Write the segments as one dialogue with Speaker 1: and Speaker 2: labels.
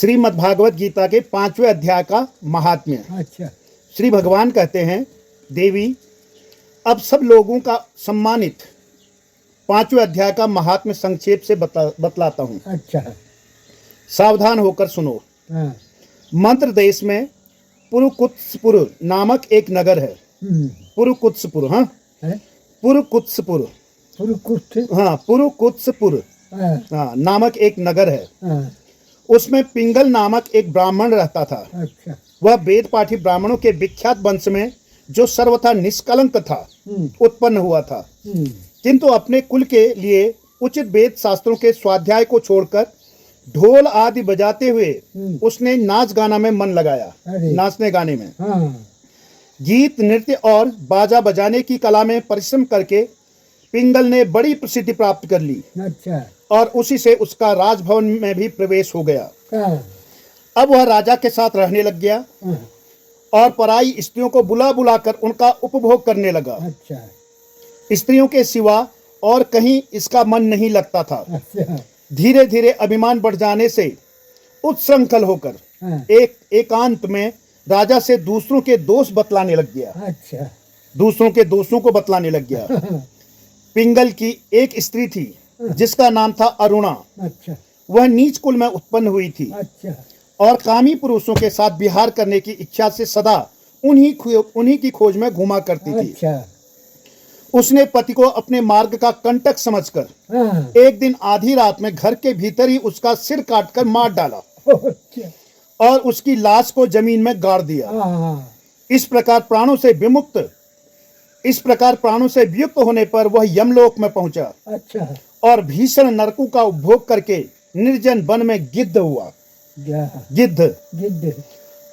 Speaker 1: श्रीमद् भागवत गीता के 5वें अध्याय का महात्म्य।
Speaker 2: अच्छा।
Speaker 1: श्री भगवान कहते हैं, देवी अब सब लोगों का सम्मानित 5वें अध्याय का महात्म्य संक्षेप से बतलाता हूँ।
Speaker 2: अच्छा।
Speaker 1: सावधान होकर सुनो।
Speaker 2: हाँ।
Speaker 1: मंत्र देश में पुरुकुत्सपुर नामक एक नगर है। पुरुकुत्सपुर, हाँ, पुरुकुत्सपुर, हाँ, पुरुकुत्सपुर, हाँ, नामक एक नगर है।
Speaker 2: हाँ।
Speaker 1: उसमें पिंगल नामक एक ब्राह्मण रहता था।
Speaker 2: अच्छा।
Speaker 1: वह वेद पाठी ब्राह्मणों के विख्यात वंश में जो सर्वथा निष्कलंक था उत्पन्न हुआ था, किंतु अपने कुल के लिए उचित वेद शास्त्रों के स्वाध्याय को छोड़कर ढोल आदि बजाते हुए उसने नाच गाना में मन लगाया। नाचने गाने में,
Speaker 2: हाँ।
Speaker 1: गीत नृत्य और बाजा बजाने की कला में परिश्रम करके पिंगल ने बड़ी प्रसिद्धि प्राप्त कर ली।
Speaker 2: अच्छा।
Speaker 1: और उसी से उसका राजभवन में भी प्रवेश हो गया।
Speaker 2: हाँ।
Speaker 1: अब वह राजा के साथ रहने लग गया और पराई स्त्रियों को बुला बुला कर उनका उपभोग करने लगा।
Speaker 2: अच्छा।
Speaker 1: स्त्रियों के सिवा और कहीं इसका मन नहीं लगता था।
Speaker 2: अच्छा।
Speaker 1: धीरे धीरे अभिमान बढ़ जाने से उत्सृंखल होकर
Speaker 2: हाँ।
Speaker 1: एकांत में राजा से दूसरों के दोष बतलाने लग गया।
Speaker 2: अच्छा।
Speaker 1: दूसरों के दोषों को बतलाने लग गया। पिंगल की एक स्त्री थी जिसका नाम था अरुणा।
Speaker 2: अच्छा।
Speaker 1: वह नीच कुल में उत्पन्न हुई थी।
Speaker 2: अच्छा।
Speaker 1: और कामी पुरुषों के साथ विहार करने की इच्छा से सदा उन्हीं की खोज में घूमा करती थी।
Speaker 2: अच्छा।
Speaker 1: उसने पति को अपने मार्ग का कंटक समझकर
Speaker 2: हाँ।
Speaker 1: एक दिन आधी रात में घर के भीतर ही उसका सिर काटकर मार डाला
Speaker 2: अच्छा।
Speaker 1: और उसकी लाश को जमीन में गाड़ दिया।
Speaker 2: हाँ।
Speaker 1: इस प्रकार प्राणों से वियुक्त होने पर वह यमलोक में पहुंचा।
Speaker 2: अच्छा।
Speaker 1: और भीषण नरकों का उपभोग करके निर्जन वन में गिद्ध हुआ। गिद्ध।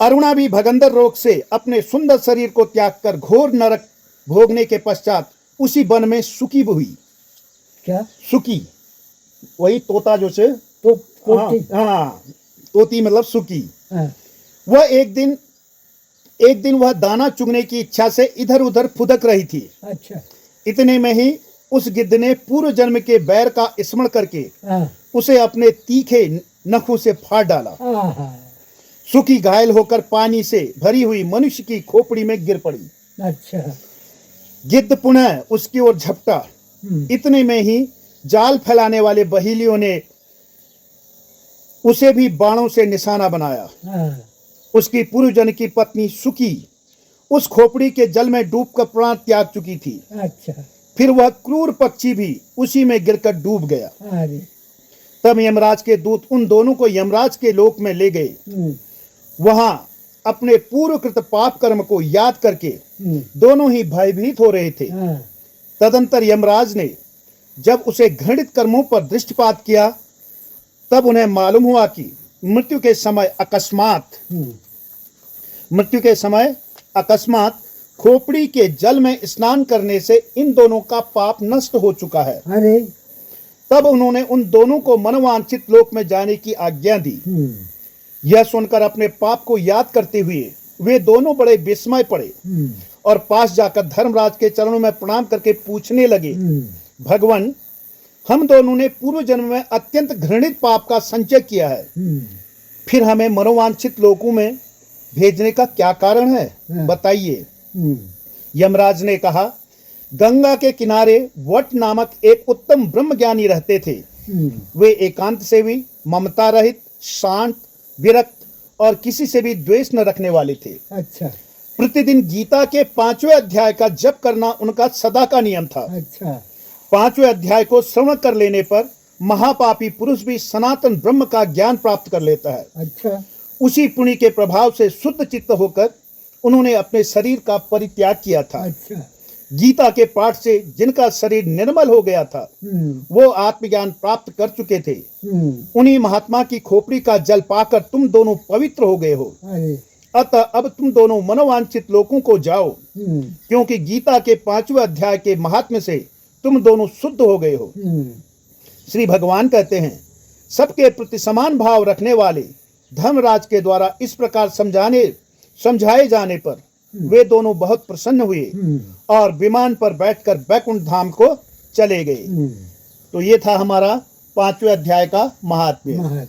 Speaker 1: अरुणा भी भगंदर रोग से अपने सुंदर शरीर को त्याग कर घोर नरक भोगने के पश्चात उसी वन में सुखी हुई।
Speaker 2: क्या?
Speaker 1: सुखी, वही तोता जो से हाँ, तोती मतलब सुखी।
Speaker 2: हाँ।
Speaker 1: वह एक दिन वह दाना चुगने की इच्छा से इधर उधर फुदक रही थी।
Speaker 2: अच्छा।
Speaker 1: इतने में ही उस गिद्ध ने पूर्व जन्म के बैर का स्मरण करके उसे अपने तीखे नखों से फाड़ डाला। सुखी घायल होकर पानी से भरी हुई मनुष्य की खोपड़ी में गिर पड़ी।
Speaker 2: अच्छा।
Speaker 1: गिद्ध पुनः उसकी ओर झपटा। इतने में ही जाल फैलाने वाले बहेलियों ने उसे भी बाणों से निशाना बनाया। उसकी पूर्व जन्म की पत्नी सुखी उस खोपड़ी के जल में डूबकर प्राण त्याग चुकी थी। अच्छा। फिर वह क्रूर पक्षी भी उसी में गिरकर डूब गया। तब यमराज के दूत उन दोनों को यमराज के लोक में ले गए। वहां अपने पूर्वकृत पाप कर्म को याद करके दोनों ही भयभीत हो रहे थे। तदंतर यमराज ने जब उसे घृणित कर्मों पर दृष्टिपात किया तब उन्हें मालूम हुआ कि मृत्यु के समय अकस्मात खोपड़ी के जल में स्नान करने से इन दोनों का पाप नष्ट हो चुका है।
Speaker 2: अरे।
Speaker 1: तब उन्होंने उन दोनों को मनोवांछित लोक में जाने की आज्ञा दी। यह सुनकर अपने पाप को याद करते हुए वे दोनों बड़े विस्मय पड़े और पास जाकर धर्मराज के चरणों में प्रणाम करके पूछने लगे, भगवान, हम दोनों ने पूर्व जन्म में अत्यंत घृणित पाप का संचय किया है, फिर हमें मनोवांछित लोकों में भेजने का क्या कारण है, बताइए। यमराज ने कहा, गंगा के किनारे वट नामक एक उत्तम ब्रह्मज्ञानी रहते थे। वे एकांत सेवी, ममता रहित, शांत, विरक्त और किसी से भी द्वेष न रखने वाले थे। अच्छा। प्रतिदिन गीता के 5वें अध्याय का जप करना उनका सदा का नियम था। अच्छा। 5वें अध्याय को श्रवण कर लेने पर महापापी पुरुष भी सनातन ब्रह्म का ज्ञान प्राप्त कर लेता है। अच्छा। उसी पुण्य के प्रभाव से शुद्ध चित्त होकर उन्होंने अपने शरीर का परित्याग किया था। अच्छा। गीता के पाठ से जिनका शरीर निर्मल हो गया था वो आत्मज्ञान प्राप्त कर चुके थे। उन्हीं महात्मा की खोपड़ी का जल पाकर तुम दोनों पवित्र हो गए हो। अतः अब तुम दोनों मनोवांछित लोकों को जाओ, क्योंकि गीता के 5वें अध्याय के महात्म्य से तुम दोनों शुद्ध हो गए हो। श्री भगवान कहते हैं, सबके प्रति समान भाव रखने वाले धर्मराज के द्वारा इस प्रकार समझाए जाने पर वे दोनों बहुत प्रसन्न हुए और विमान पर बैठकर बैकुंठ धाम को चले गए। तो ये था हमारा 5वें अध्याय का महात्म्य।